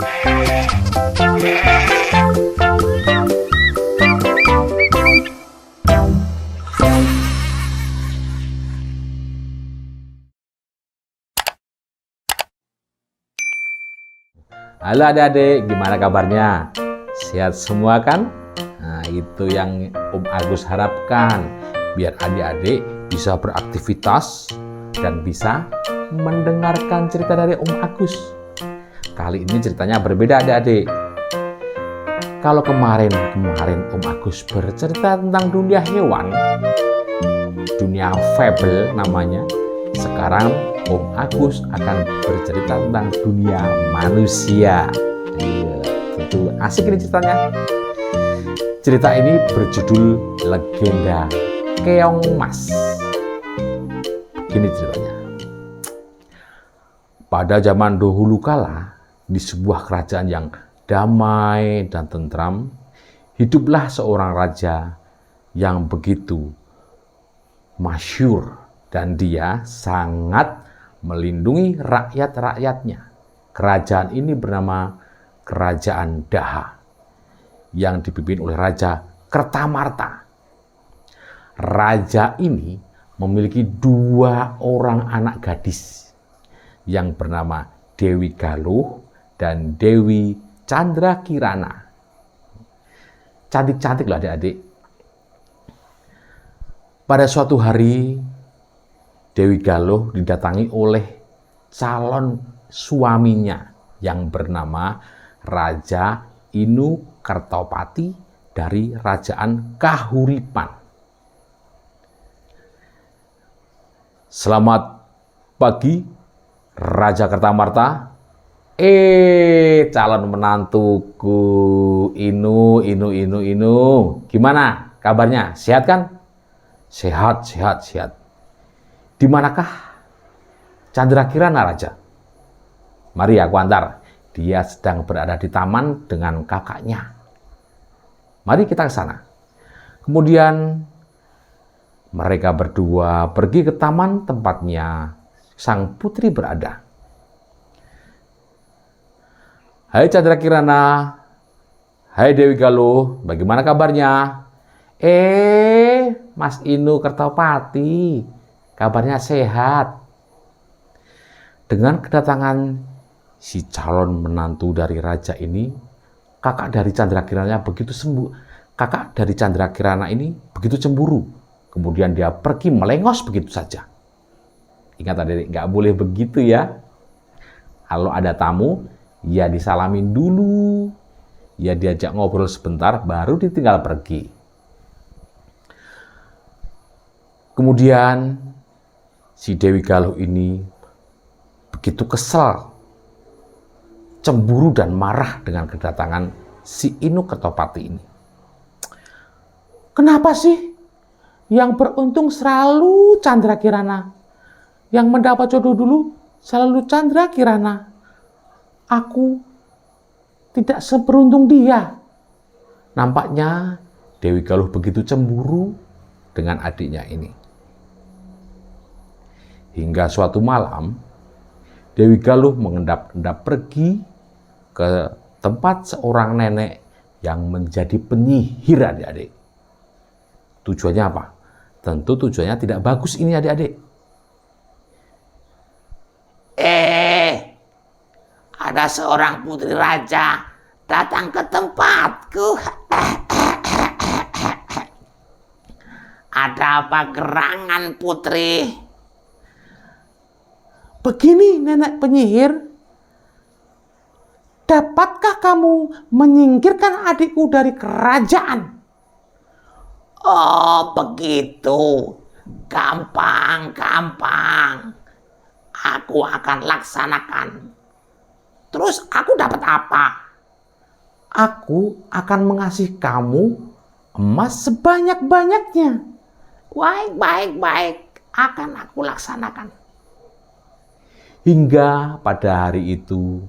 Halo adik-adik, gimana kabarnya? Sehat semua kan? Nah, itu yang Om Agus harapkan, biar adik-adik bisa beraktivitas dan bisa mendengarkan cerita dari Om Agus. Kali ini ceritanya berbeda adik-adik. Kalau kemarin Om Agus bercerita tentang dunia hewan, dunia fable namanya. Sekarang Om Agus akan bercerita tentang dunia manusia. Tentu asik ini ceritanya. Cerita ini berjudul Legenda Keong Mas. Begini ceritanya. Pada zaman dahulu kala, di sebuah kerajaan yang damai dan tentram, hiduplah seorang raja yang begitu masyhur dan dia sangat melindungi rakyat-rakyatnya. Kerajaan ini bernama Kerajaan Daha yang dipimpin oleh Raja Kertamarta. Raja ini memiliki 2 orang anak gadis yang bernama Dewi Galuh dan Dewi Candrakirana. Cantik-cantik loh adik-adik. Pada suatu hari, Dewi Galuh didatangi oleh calon suaminya yang bernama Raja Inu Kertopati dari Kerajaan Kahuripan. Selamat pagi, Raja Kertamarta. Calon menantuku Inu. Gimana kabarnya? Sehat kan? Sehat. Di manakah Candrakirana, Raja? Mari aku antar. Dia sedang berada di taman dengan kakaknya. Mari kita ke sana. Kemudian mereka berdua pergi ke taman tempatnya sang putri berada. Hai Candrakirana. Hai Dewi Galuh, bagaimana kabarnya? Mas Inu Kertopati, kabarnya sehat. Dengan kedatangan si calon menantu dari raja ini, kakak dari Candrakirana ini begitu cemburu. Kemudian dia pergi melengos begitu saja. Ingat adik, nggak boleh begitu ya. Kalau ada tamu, ya disalamin dulu, ya diajak ngobrol sebentar, baru ditinggal pergi. Kemudian si Dewi Galuh ini begitu kesal, cemburu dan marah dengan kedatangan si Inu Kertopati ini. Kenapa sih yang beruntung selalu Candrakirana? Yang mendapat jodoh dulu selalu Candrakirana. Aku tidak seberuntung dia. Nampaknya Dewi Galuh begitu cemburu dengan adiknya ini. Hingga suatu malam, Dewi Galuh mengendap-endap pergi ke tempat seorang nenek yang menjadi penyihir adik-adik. Tujuannya apa? Tentu tujuannya tidak bagus ini adik-adik. Ada seorang putri raja datang ke tempatku. Ada apa gerangan putri? Begini nenek penyihir, dapatkah kamu menyingkirkan adikku dari kerajaan? Oh begitu, gampang. Aku akan laksanakan. Terus aku dapat apa? Aku akan mengasih kamu emas sebanyak-banyaknya. Baik. Akan aku laksanakan. Hingga pada hari itu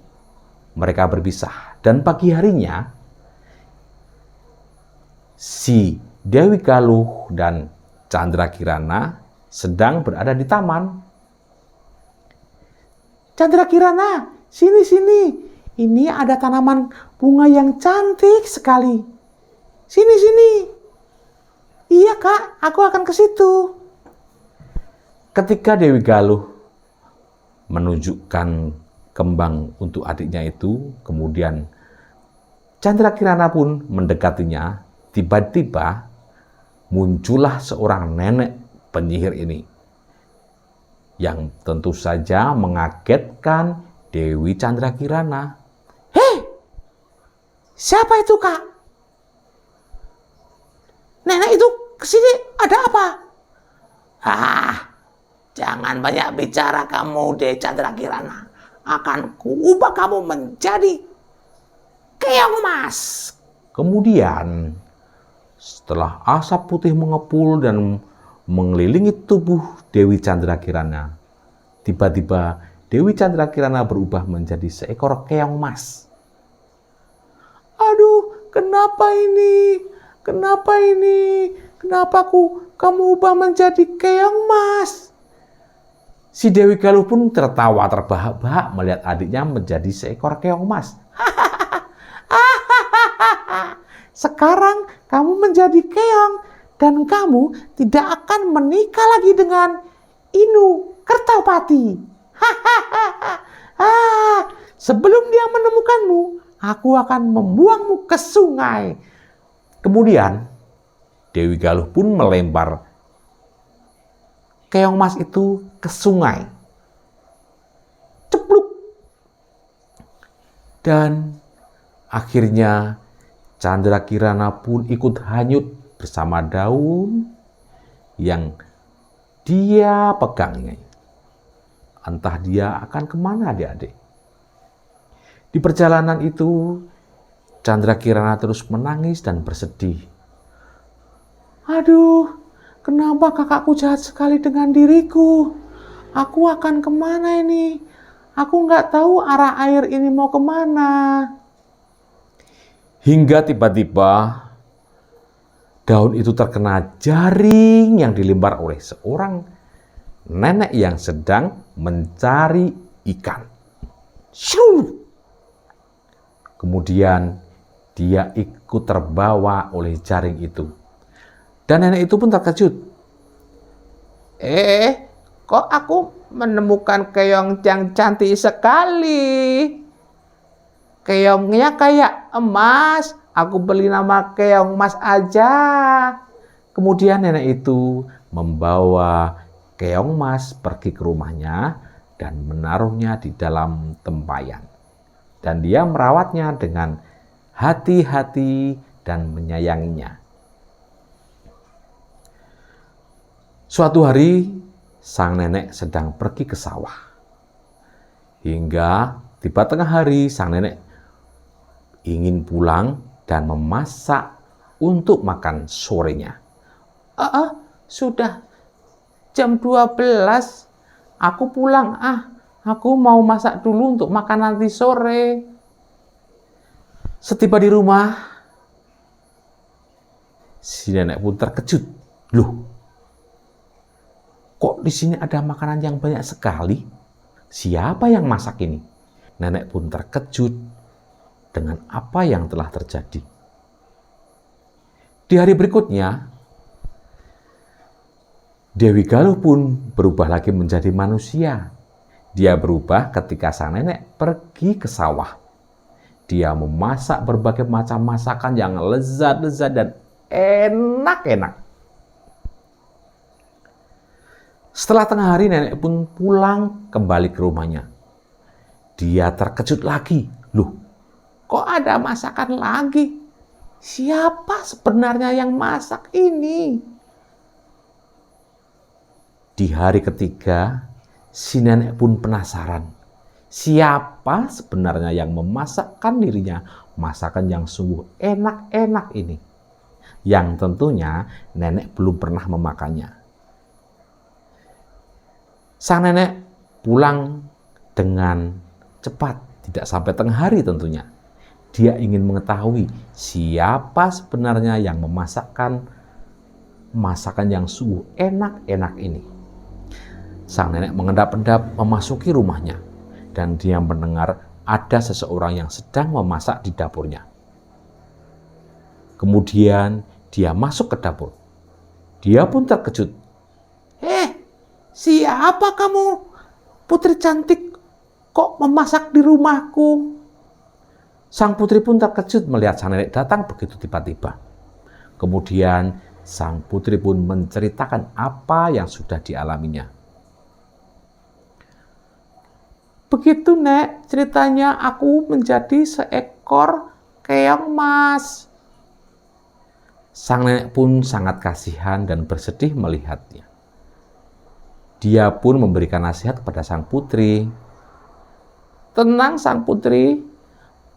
mereka berpisah. Dan pagi harinya si Dewi Galuh dan Candrakirana sedang berada di taman. Candrakirana, sini. Ini ada tanaman bunga yang cantik sekali. Sini, sini. Iya, Kak, aku akan ke situ. Ketika Dewi Galuh menunjukkan kembang untuk adiknya itu, kemudian Candrakirana pun mendekatinya. Tiba-tiba muncullah seorang nenek penyihir ini yang tentu saja mengagetkan Dewi Candrakirana. Hei, siapa itu, Kak? Nenek itu kesini ada apa? Jangan banyak bicara kamu, Dewi Candrakirana. Akan kuubah kamu menjadi keong emas. Kemudian setelah asap putih mengepul dan mengelilingi tubuh Dewi Candrakirana, tiba-tiba Dewi Candrakirana berubah menjadi seekor keong emas. Aduh, kenapa ini? Kenapa ini? Kenapa kamu ubah menjadi keong emas? Si Dewi Galuh pun tertawa terbahak-bahak melihat adiknya menjadi seekor keong emas. Sekarang kamu menjadi keong dan kamu tidak akan menikah lagi dengan Inu Kertapati. Sebelum dia menemukanmu, aku akan membuangmu ke sungai. Kemudian Dewi Galuh pun melempar keong emas itu ke sungai. Cepluk. Dan akhirnya Candrakirana pun ikut hanyut bersama daun yang dia pegang ini. Entah dia akan kemana adik-adik. Di perjalanan itu, Candrakirana terus menangis dan bersedih. Aduh, kenapa kakakku jahat sekali dengan diriku? Aku akan kemana ini? Aku nggak tahu arah air ini mau kemana. Hingga tiba-tiba daun itu terkena jaring yang dilempar oleh seorang nenek yang sedang mencari ikan. Shoo! Kemudian dia ikut terbawa oleh jaring itu. Dan nenek itu pun terkejut. Kok aku menemukan keong yang cantik sekali? Keongnya kayak emas. Aku beli nama keong emas aja. Kemudian nenek itu membawa keong emas pergi ke rumahnya dan menaruhnya di dalam tempayan. Dan dia merawatnya dengan hati-hati dan menyayanginya. Suatu hari, sang nenek sedang pergi ke sawah. Hingga tiba tengah hari, sang nenek ingin pulang dan memasak untuk makan sorenya. Sudah jam 12. Aku pulang. Aku mau masak dulu untuk makan nanti sore. Setiba di rumah, si nenek pun terkejut. Loh, kok di sini ada makanan yang banyak sekali? Siapa yang masak ini? Nenek pun terkejut dengan apa yang telah terjadi. Di hari berikutnya, Dewi Galuh pun berubah lagi menjadi manusia. Dia berubah ketika sang nenek pergi ke sawah. Dia memasak berbagai macam masakan yang lezat-lezat dan enak-enak. Setelah tengah hari, nenek pun pulang kembali ke rumahnya. Dia terkejut lagi. Loh, kok ada masakan lagi? Siapa sebenarnya yang masak ini? Di hari ketiga, si nenek pun penasaran. Siapa sebenarnya yang memasakkan dirinya masakan yang sungguh enak-enak ini? Yang tentunya nenek belum pernah memakannya. Sang nenek pulang dengan cepat, tidak sampai tengah hari tentunya. Dia ingin mengetahui siapa sebenarnya yang memasakkan masakan yang sungguh enak-enak ini. Sang nenek mengendap-endap memasuki rumahnya dan dia mendengar ada seseorang yang sedang memasak di dapurnya. Kemudian dia masuk ke dapur. Dia pun terkejut. Siapa kamu? Putri cantik, kok memasak di rumahku? Sang putri pun terkejut melihat sang nenek datang begitu tiba-tiba. Kemudian sang putri pun menceritakan apa yang sudah dialaminya. Begitu, Nek, ceritanya aku menjadi seekor keong mas. Sang nenek pun sangat kasihan dan bersedih melihatnya. Dia pun memberikan nasihat kepada sang putri. Tenang sang putri,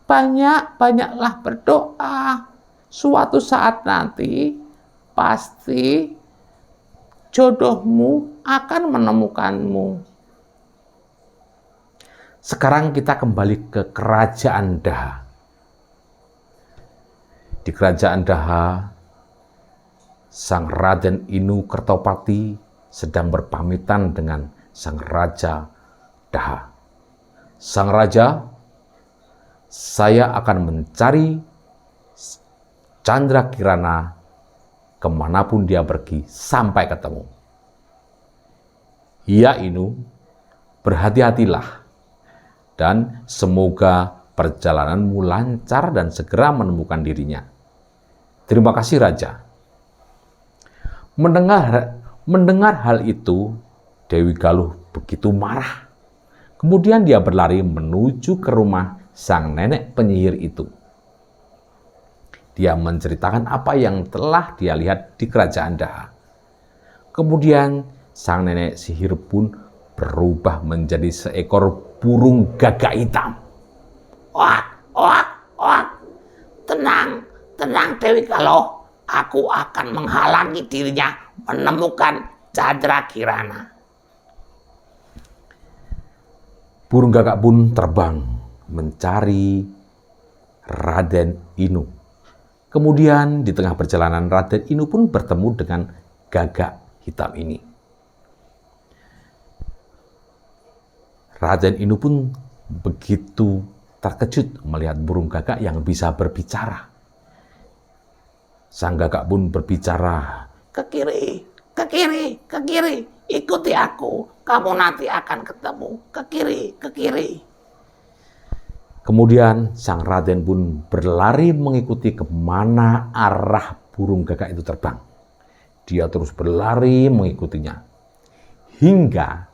banyak-banyaklah berdoa. Suatu saat nanti, pasti jodohmu akan menemukanmu. Sekarang kita kembali ke kerajaan Daha. Di kerajaan Daha, sang Raden Inu Kertopati sedang berpamitan dengan sang Raja Daha. Sang Raja, saya akan mencari Candrakirana kemanapun dia pergi sampai ketemu. Ya Inu, berhati-hatilah dan semoga perjalananmu lancar dan segera menemukan dirinya. Terima kasih Raja. Mendengar hal itu, Dewi Galuh begitu marah. Kemudian dia berlari menuju ke rumah sang nenek penyihir itu. Dia menceritakan apa yang telah dia lihat di kerajaan Daha. Kemudian sang nenek sihir pun berubah menjadi seekor burung gagak hitam. Wak. Tenang Dewi Galuh. Aku akan menghalangi dirinya menemukan Candrakirana. Burung gagak pun terbang mencari Raden Inu. Kemudian di tengah perjalanan Raden Inu pun bertemu dengan gagak hitam ini. Raden Inu pun begitu terkejut melihat burung gagak yang bisa berbicara. Sang gagak pun berbicara, Ke kiri, ikuti aku. Kamu nanti akan ketemu. Ke kiri. Kemudian sang Raden pun berlari mengikuti kemana arah burung gagak itu terbang. Dia terus berlari mengikutinya. Hingga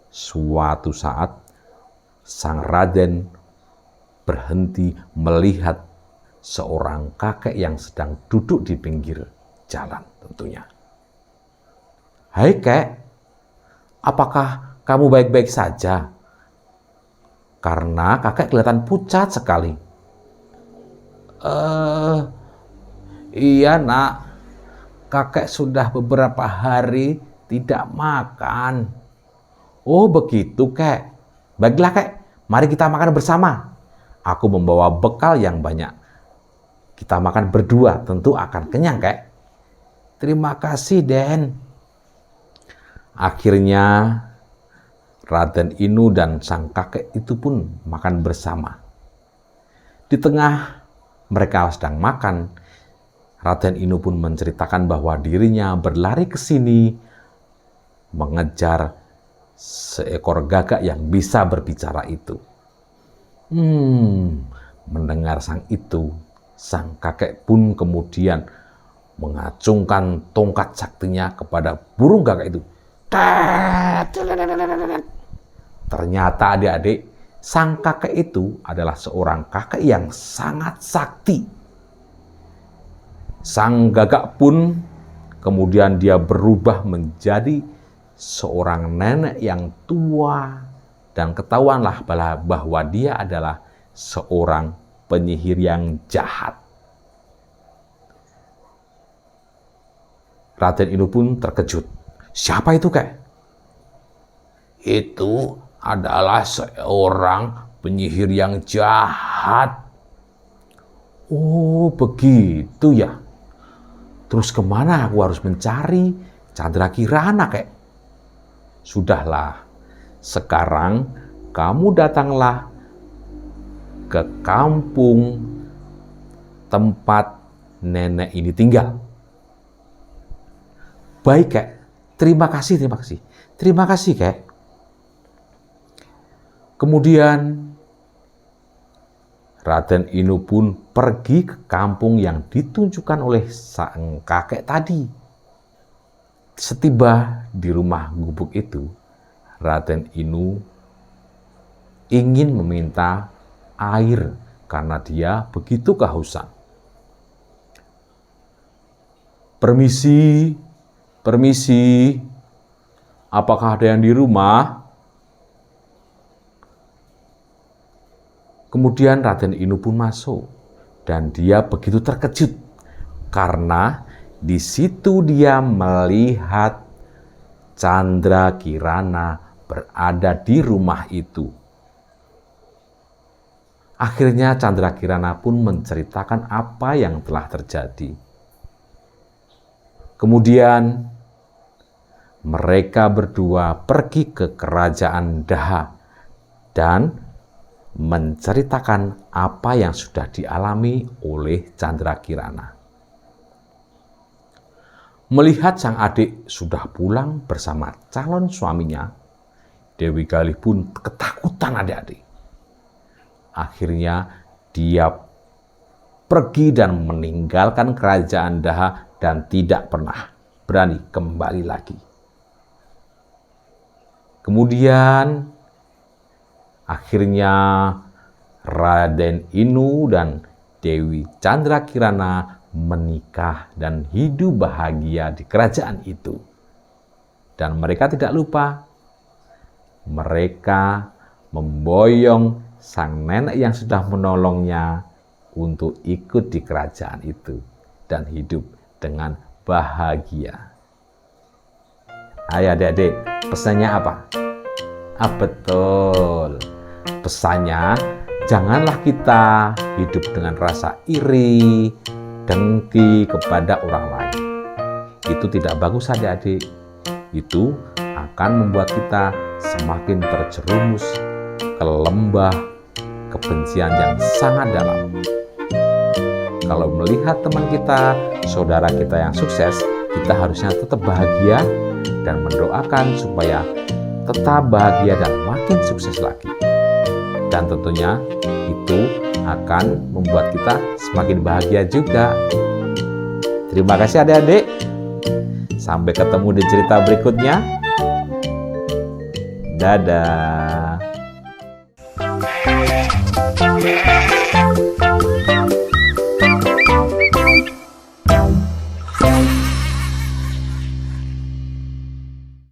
suatu saat sang Raden berhenti melihat seorang kakek yang sedang duduk di pinggir jalan tentunya. Hai kek, apakah kamu baik-baik saja? Karena kakek kelihatan pucat sekali. Iya nak, kakek sudah beberapa hari tidak makan. Oh begitu kek. Baiklah kek, mari kita makan bersama. Aku membawa bekal yang banyak. Kita makan berdua, tentu akan kenyang kek. Terima kasih Den. Akhirnya Raden Inu dan sang kakek itu pun makan bersama. Di tengah mereka sedang makan, Raden Inu pun menceritakan bahwa dirinya berlari ke sini mengejar seekor gagak yang bisa berbicara itu. Mendengar sang kakek pun kemudian mengacungkan tongkat saktinya kepada burung gagak itu. Ternyata adik-adik, sang kakek itu adalah seorang kakek yang sangat sakti. Sang gagak pun kemudian dia berubah menjadi seorang nenek yang tua. Dan ketahuanlah bahwa dia adalah seorang penyihir yang jahat. Raden Inu pun terkejut. Siapa itu kek? Itu adalah seorang penyihir yang jahat. Oh begitu ya. Terus kemana aku harus mencari Candrakirana kek? Sudahlah, sekarang kamu datanglah ke kampung tempat nenek ini tinggal. Baik, Kek. Terima kasih. Terima kasih, Kek. Kemudian Raden Inu pun pergi ke kampung yang ditunjukkan oleh sang kakek tadi. Setiba di rumah gubuk itu, Raden Inu ingin meminta air karena dia begitu kehausan. Permisi, apakah ada yang di rumah? Kemudian Raden Inu pun masuk dan dia begitu terkejut karena di situ dia melihat Candrakirana berada di rumah itu. Akhirnya Candrakirana pun menceritakan apa yang telah terjadi. Kemudian mereka berdua pergi ke kerajaan Daha dan menceritakan apa yang sudah dialami oleh Candrakirana. Melihat sang adik sudah pulang bersama calon suaminya, Dewi Galih pun ketakutan adik-adik. Akhirnya dia pergi dan meninggalkan kerajaan Daha dan tidak pernah berani kembali lagi. Kemudian akhirnya Raden Inu dan Dewi Candrakirana menikah dan hidup bahagia di kerajaan itu. Dan mereka tidak lupa, mereka memboyong sang nenek yang sudah menolongnya untuk ikut di kerajaan itu dan hidup dengan bahagia. Ayo adik-adik, pesannya apa? Betul. Pesannya, janganlah kita hidup dengan rasa iri, dengki kepada orang lain. Itu tidak bagus adik-adik. Itu akan membuat kita semakin terjerumus ke lembah kebencian yang sangat dalam. Kalau melihat teman kita, saudara kita yang sukses, kita harusnya tetap bahagia dan mendoakan supaya tetap bahagia dan makin sukses lagi. Dan tentunya itu akan membuat kita semakin bahagia juga. Terima kasih adik-adik. Sampai ketemu di cerita berikutnya. Dadah.